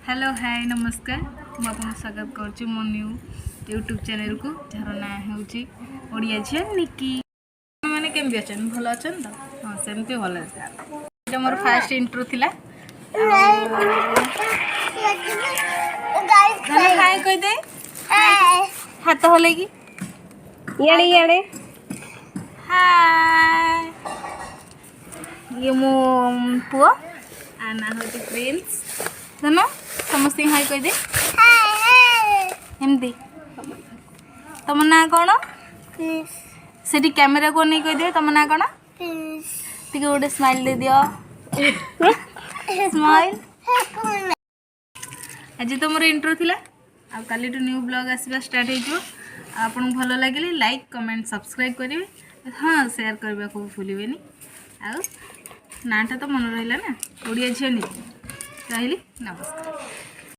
Hello hi नमस्कार मुझे आपको स्वागत करुच्ची मो न्यू यूट्यूब चैनल को जार ना हूँ ओडिया झील निकी मैंने केमती अच्छा भल अच्छा तो हाँ सेमती भल ये मोर फास्ट इंट्रो थिला हाय कह दे हाथ हल कि इे हाय ये मो पुआ आना हूँ प्रिंस धन समस्त हाय कह दे एमती तुम ना कौन से कैमेरा को नहीं कह दियो तुम ना कौन टी गोटे स्माइल दे दियो स्माइल आज तो मोर इंट्रो थिला आ काली टू न्यू ब्लॉग आसवा स्टार्ट हो आपन भल लगे लाइक कमेंट सब्सक्राइब करेंगे हाँ शेयर करने को भूलें आ नाटा तो मन रहा ना ओडिया झील रही नमस्कार।